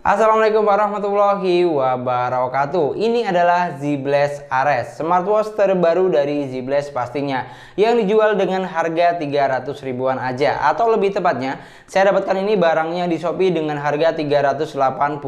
Assalamualaikum warahmatullahi wabarakatuh. Ini adalah Z-Blast Ares, smartwatch terbaru dari Z-Blast pastinya, yang dijual dengan harga 300 ribuan aja. Atau lebih tepatnya, saya dapatkan ini barangnya di Shopee dengan harga 387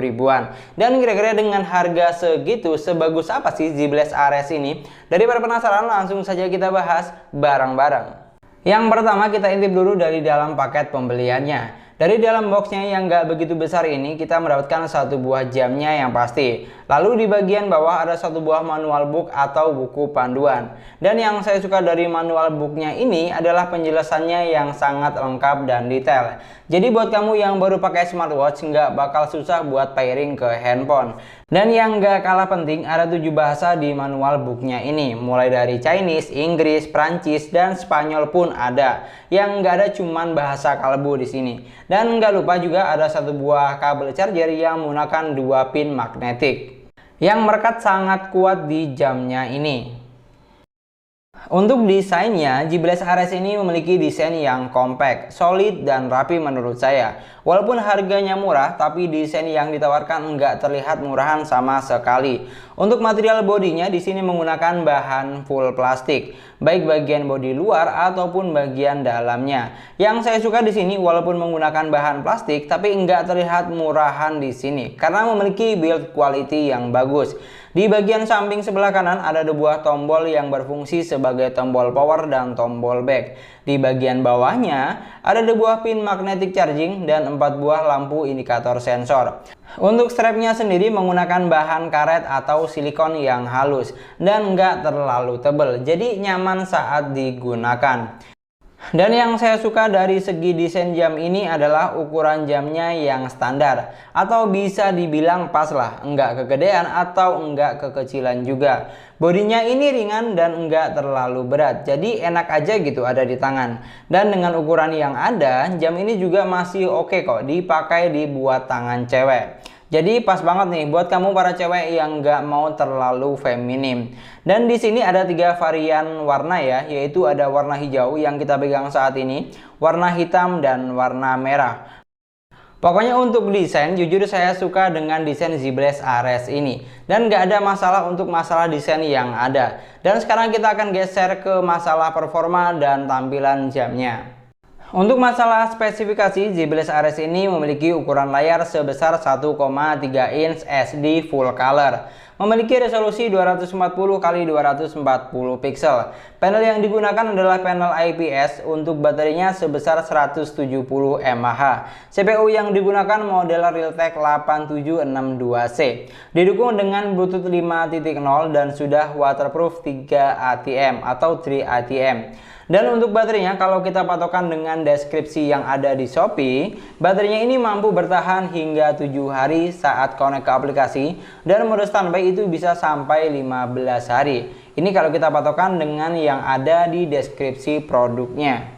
ribuan. Dan kira-kira dengan harga segitu, sebagus apa sih Z-Blast Ares ini? Daripada penasaran, langsung saja kita bahas bareng-bareng. Yang pertama, kita intip dulu dari dalam paket pembeliannya. Dari dalam boxnya yang nggak begitu besar ini, kita mendapatkan satu buah jamnya yang pasti. Lalu di bagian bawah ada satu buah manual book atau buku panduan. Dan yang saya suka dari manual booknya ini adalah penjelasannya yang sangat lengkap dan detail. Jadi buat kamu yang baru pakai smartwatch nggak bakal susah buat pairing ke handphone. Dan yang nggak kalah penting, ada 7 bahasa di manual booknya ini. Mulai dari Chinese, Inggris, Prancis, dan Spanyol pun ada. Yang nggak ada cuman bahasa kalbu di sini. Dan nggak lupa juga ada satu buah kabel charger yang menggunakan 2 pin magnetik yang merekat sangat kuat di jamnya ini. Untuk desainnya, Z-Blast Ares ini memiliki desain yang compact, solid, dan rapi menurut saya. Walaupun harganya murah, tapi desain yang ditawarkan nggak terlihat murahan sama sekali. Untuk material bodinya di sini menggunakan bahan full plastik, baik bagian bodi luar ataupun bagian dalamnya. Yang saya suka di sini walaupun menggunakan bahan plastik, tapi nggak terlihat murahan di sini karena memiliki build quality yang bagus. Di bagian samping sebelah kanan ada 2 buah tombol yang berfungsi sebagai tombol power dan tombol back. Di bagian bawahnya ada 2 buah pin magnetic charging dan 4 buah lampu indikator sensor. Untuk strapnya sendiri menggunakan bahan karet atau silikon yang halus dan nggak terlalu tebal, jadi nyaman saat digunakan. Dan yang saya suka dari segi desain jam ini adalah ukuran jamnya yang standar atau bisa dibilang pas lah, enggak kegedean atau enggak kekecilan juga. Bodinya ini ringan dan enggak terlalu berat, jadi enak aja gitu ada di tangan. Dan dengan ukuran yang ada, jam ini juga masih oke kok dipakai di buat tangan cewek. Jadi pas banget nih buat kamu para cewek yang nggak mau terlalu feminim. Dan di sini ada 3 varian warna ya, yaitu ada warna hijau yang kita pegang saat ini, warna hitam, dan warna merah. Pokoknya untuk desain, jujur saya suka dengan desain Z-Blast Ares ini. Dan nggak ada masalah untuk masalah desain yang ada. Dan sekarang kita akan geser ke masalah performa dan tampilan jamnya. Untuk masalah spesifikasi, Z-Blast Ares ini memiliki ukuran layar sebesar 1,3 inch SD full color. Memiliki resolusi 240 x 240 pixel. Panel yang digunakan adalah panel IPS untuk baterainya sebesar 170 mAh. CPU yang digunakan model Realtek 8762C. Didukung dengan Bluetooth 5.0 dan sudah waterproof 3 ATM atau 3 ATM. Dan untuk baterainya, kalau kita patokan dengan deskripsi yang ada di Shopee, baterainya ini mampu bertahan hingga 7 hari saat connect ke aplikasi, dan mode standby itu bisa sampai 15 hari. Ini kalau kita patokan dengan yang ada di deskripsi produknya.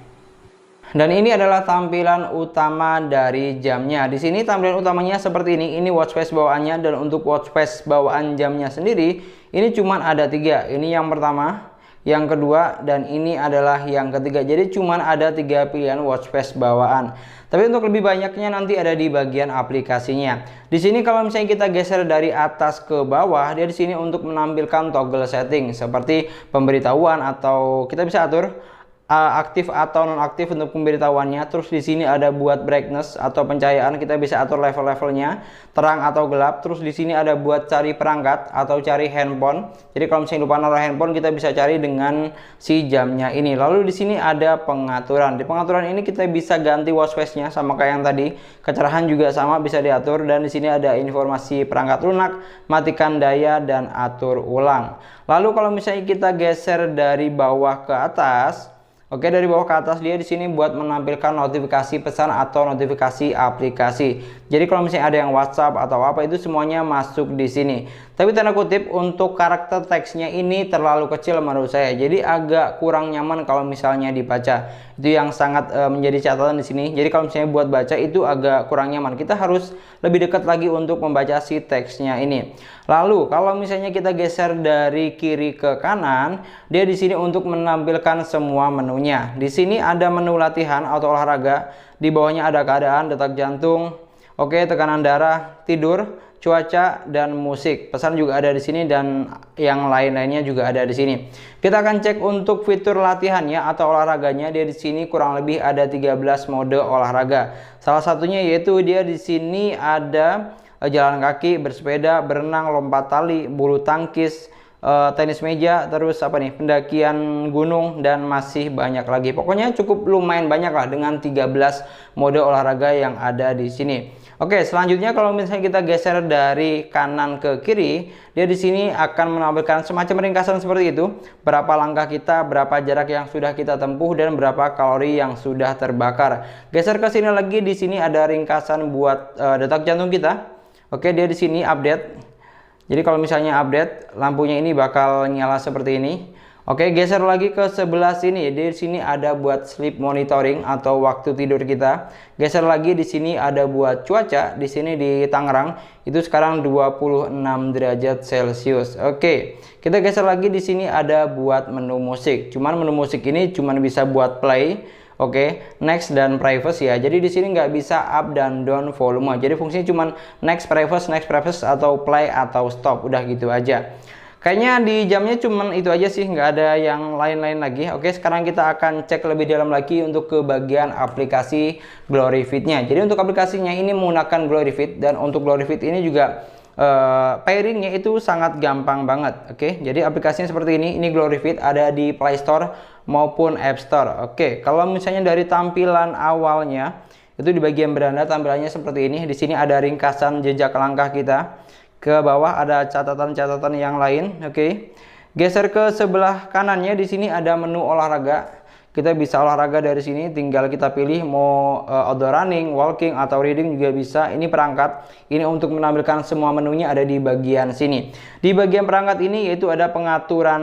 Dan ini adalah tampilan utama dari jamnya. Di sini tampilan utamanya seperti ini. Ini watch face bawaannya, dan untuk watch face bawaan jamnya sendiri, ini cuma ada 3. Ini yang pertama, yang kedua, dan ini adalah yang ketiga. Jadi cuman ada 3 pilihan watch face bawaan. Tapi untuk lebih banyaknya nanti ada di bagian aplikasinya. Di sini kalau misalnya kita geser dari atas ke bawah, dia di sini untuk menampilkan toggle setting seperti pemberitahuan, atau kita bisa atur aktif atau nonaktif untuk pemberitahuannya. Terus di sini ada buat brightness atau pencahayaan, kita bisa atur level-levelnya, terang atau gelap. Terus di sini ada buat cari perangkat atau cari handphone. Jadi kalau misalnya lupa naruh handphone, kita bisa cari dengan si jamnya ini. Lalu di sini ada pengaturan. Di pengaturan ini kita bisa ganti watch face-nya sama kayak yang tadi. Kecerahan juga sama bisa diatur, dan di sini ada informasi perangkat lunak, matikan daya, dan atur ulang. Lalu kalau misalnya kita geser dari bawah ke atas, oke, dari bawah ke atas dia di sini buat menampilkan notifikasi pesan atau notifikasi aplikasi. Jadi kalau misalnya ada yang WhatsApp atau apa, itu semuanya masuk di sini. Tapi tanda kutip untuk karakter teksnya ini terlalu kecil menurut saya. Jadi agak kurang nyaman kalau misalnya dibaca. Itu yang sangat menjadi catatan di sini. Jadi kalau misalnya buat baca itu agak kurang nyaman. Kita harus lebih dekat lagi untuk membaca si teksnya ini. Lalu kalau misalnya kita geser dari kiri ke kanan, dia di sini untuk menampilkan semua menunya. Di sini ada menu latihan atau olahraga. Di bawahnya ada keadaan, detak jantung. Oke, tekanan darah, tidur, cuaca, dan musik. Pesan juga ada di sini dan yang lain-lainnya juga ada di sini. Kita akan cek untuk fitur latihannya atau olahraganya. Dia di sini kurang lebih ada 13 mode olahraga. Salah satunya yaitu dia di sini ada jalan kaki, bersepeda, berenang, lompat tali, bulu tangkis, tenis meja, terus apa nih, pendakian gunung, dan masih banyak lagi. Pokoknya cukup lumayan banyak lah dengan 13 mode olahraga yang ada di sini. Oke, selanjutnya kalau misalnya kita geser dari kanan ke kiri, dia di sini akan menampilkan semacam ringkasan seperti itu. Berapa langkah kita, berapa jarak yang sudah kita tempuh, dan berapa kalori yang sudah terbakar. Geser ke sini lagi, di sini ada ringkasan buat detak jantung kita. Oke, dia di sini update. Jadi kalau misalnya update, lampunya ini bakal nyala seperti ini. Oke, geser lagi ke sebelah sini. Di sini ada buat sleep monitoring atau waktu tidur kita. Geser lagi, di sini ada buat cuaca. Di sini di Tangerang itu sekarang 26 derajat Celcius. Oke, kita geser lagi, di sini ada buat menu musik. Cuman menu musik ini cuman bisa buat play. Oke, next dan privacy ya. Jadi di sini nggak bisa up dan down volume. Jadi fungsinya cuman next, privacy atau play atau stop. Udah gitu aja. Kayaknya di jamnya cuman itu aja sih, nggak ada yang lain-lain lagi. Oke, sekarang kita akan cek lebih dalam lagi untuk ke bagian aplikasi GloryFit-nya. Jadi untuk aplikasinya ini menggunakan GloryFit, dan untuk GloryFit ini juga pairingnya itu sangat gampang banget. Oke, jadi aplikasinya seperti ini. Ini GloryFit ada di Play Store maupun App Store. Oke, kalau misalnya dari tampilan awalnya itu di bagian beranda tampilannya seperti ini. Di sini ada ringkasan jejak langkah kita. Ke bawah ada catatan-catatan yang lain. Oke. Geser ke sebelah kanannya, di sini ada menu olahraga. Kita bisa olahraga dari sini, tinggal kita pilih mau outdoor running, walking, atau reading juga bisa. Ini perangkat. Ini untuk menampilkan semua menunya ada di bagian sini. Di bagian perangkat ini yaitu ada pengaturan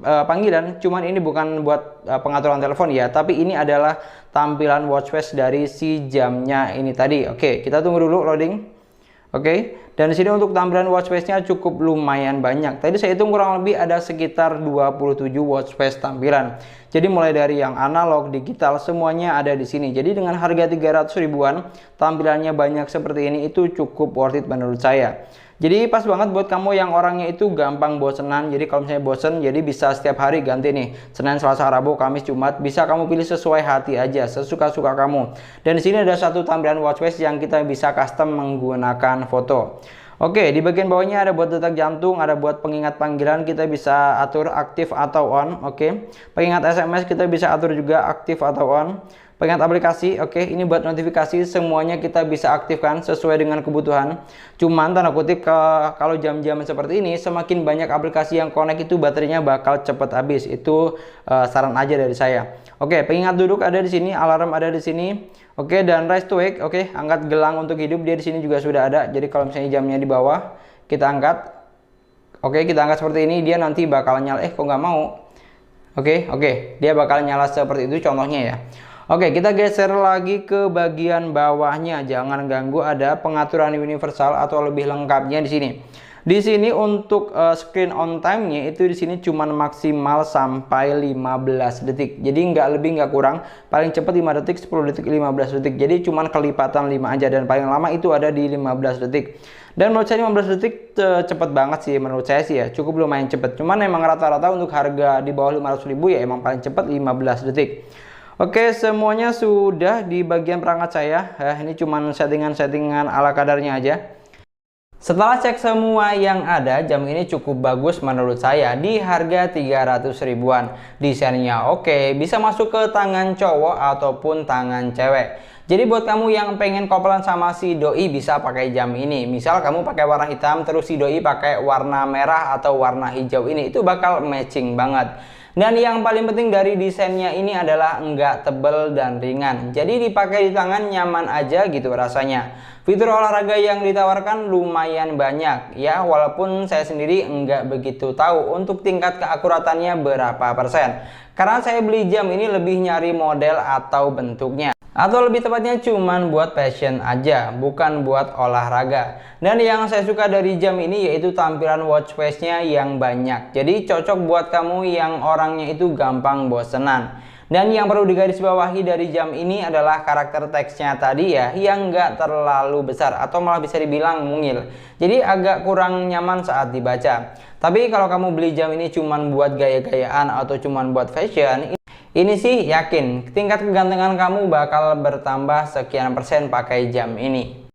panggilan. Cuman ini bukan buat pengaturan telepon ya, tapi ini adalah tampilan watch face dari si jamnya ini tadi. Oke, kita tunggu dulu loading. Oke, dan di sini untuk tampilan watch face-nya cukup lumayan banyak. Tadi saya hitung kurang lebih ada sekitar 27 watch face tampilan. Jadi mulai dari yang analog, digital, semuanya ada di sini. Jadi dengan harga 300 ribuan, tampilannya banyak seperti ini, itu cukup worth it menurut saya. Jadi pas banget buat kamu yang orangnya itu gampang bosenan. Jadi kalau misalnya bosen, jadi bisa setiap hari ganti nih. Senin, Selasa, Rabu, Kamis, Jumat. Bisa kamu pilih sesuai hati aja, sesuka-suka kamu. Dan di sini ada satu tampilan watch face yang kita bisa custom menggunakan foto. Oke, di bagian bawahnya ada buat detak jantung, ada buat pengingat panggilan, kita bisa atur aktif atau on. Oke, pengingat SMS kita bisa atur juga aktif atau on. Pengingat aplikasi, oke, ini buat notifikasi, semuanya kita bisa aktifkan sesuai dengan kebutuhan. Cuman tanda kutip kalau jam-jam seperti ini, semakin banyak aplikasi yang connect itu baterainya bakal cepet habis. Itu saran aja dari saya. Oke, pengingat duduk ada di sini, alarm ada di sini. Oke, dan rise to wake, oke, angkat gelang untuk hidup, dia di sini juga sudah ada. Jadi kalau misalnya jamnya di bawah, kita angkat. Oke, kita angkat seperti ini, dia nanti bakal nyala. Kok nggak mau? Oke, dia bakal nyala seperti itu contohnya ya. Oke, kita geser lagi ke bagian bawahnya. Jangan ganggu, ada pengaturan universal atau lebih lengkapnya di sini. Di sini untuk screen on time-nya itu di sini cuma maksimal sampai 15 detik. Jadi nggak lebih nggak kurang. Paling cepat 5 detik, 10 detik, 15 detik. Jadi cuma kelipatan 5 aja, dan paling lama itu ada di 15 detik. Dan menurut saya 15 detik cepet banget sih menurut saya sih ya. Cukup lumayan cepet. Cuman emang rata-rata untuk harga di bawah 500 ribu ya emang paling cepat 15 detik. Oke, semuanya sudah di bagian perangkat saya. Ini cuma settingan-settingan ala kadarnya aja. Setelah cek semua yang ada, jam ini cukup bagus menurut saya di harga 300 ribuan. Desainnya oke, bisa masuk ke tangan cowok ataupun tangan cewek. Jadi buat kamu yang pengen kopelan sama si doi bisa pakai jam ini. Misal kamu pakai warna hitam terus si doi pakai warna merah atau warna hijau ini, itu bakal matching banget. Dan yang paling penting dari desainnya ini adalah enggak tebel dan ringan. Jadi dipakai di tangan nyaman aja gitu rasanya. Fitur olahraga yang ditawarkan lumayan banyak ya, walaupun saya sendiri enggak begitu tahu untuk tingkat keakuratannya berapa persen. Karena saya beli jam ini lebih nyari model atau bentuknya. Atau lebih tepatnya cuman buat passion aja, bukan buat olahraga. Dan yang saya suka dari jam ini yaitu tampilan watch face-nya yang banyak. Jadi cocok buat kamu yang orangnya itu gampang bosenan. Dan yang perlu digarisbawahi dari jam ini adalah karakter teksnya tadi ya, yang nggak terlalu besar atau malah bisa dibilang mungil. Jadi agak kurang nyaman saat dibaca. Tapi kalau kamu beli jam ini cuman buat gaya-gayaan atau cuman buat fashion, ini sih yakin tingkat kegantengan kamu bakal bertambah sekian persen pakai jam ini.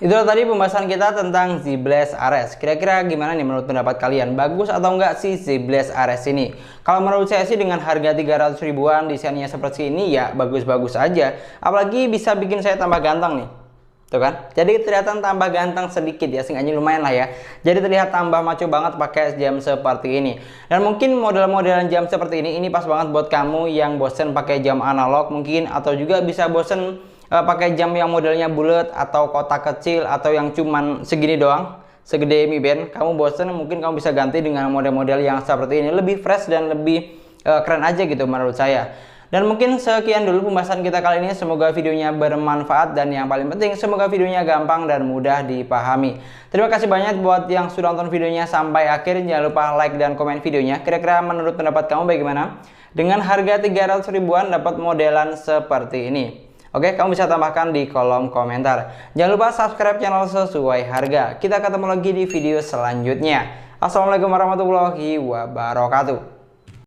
Itulah tadi pembahasan kita tentang Z-Blaze Ares. Kira-kira gimana nih menurut pendapat kalian? Bagus atau enggak sih Z-Blaze Ares ini? Kalau menurut saya sih dengan harga 300 ribuan desainnya seperti ini ya bagus-bagus aja. Apalagi bisa bikin saya tambah ganteng nih. Tuh kan? Jadi terlihat tambah ganteng sedikit ya, seenggaknya lumayan lah ya. Jadi terlihat tambah maco banget pakai jam seperti ini. Dan mungkin model-modelan jam seperti ini pas banget buat kamu yang bosen pakai jam analog mungkin, atau juga bisa bosen pakai jam yang modelnya bulat atau kotak kecil atau yang cuman segini doang, segede Mi Band. Kamu bosen mungkin kamu bisa ganti dengan model-model yang seperti ini, lebih fresh dan lebih keren aja gitu menurut saya. Dan mungkin sekian dulu pembahasan kita kali ini. Semoga videonya bermanfaat dan yang paling penting semoga videonya gampang dan mudah dipahami. Terima kasih banyak buat yang sudah nonton videonya sampai akhir. Jangan lupa like dan komen videonya. Kira-kira menurut pendapat kamu bagaimana? Dengan harga 300 ribuan dapat modelan seperti ini. Oke, kamu bisa tambahkan di kolom komentar. Jangan lupa subscribe channel sesuai harga. Kita ketemu lagi di video selanjutnya. Assalamualaikum warahmatullahi wabarakatuh.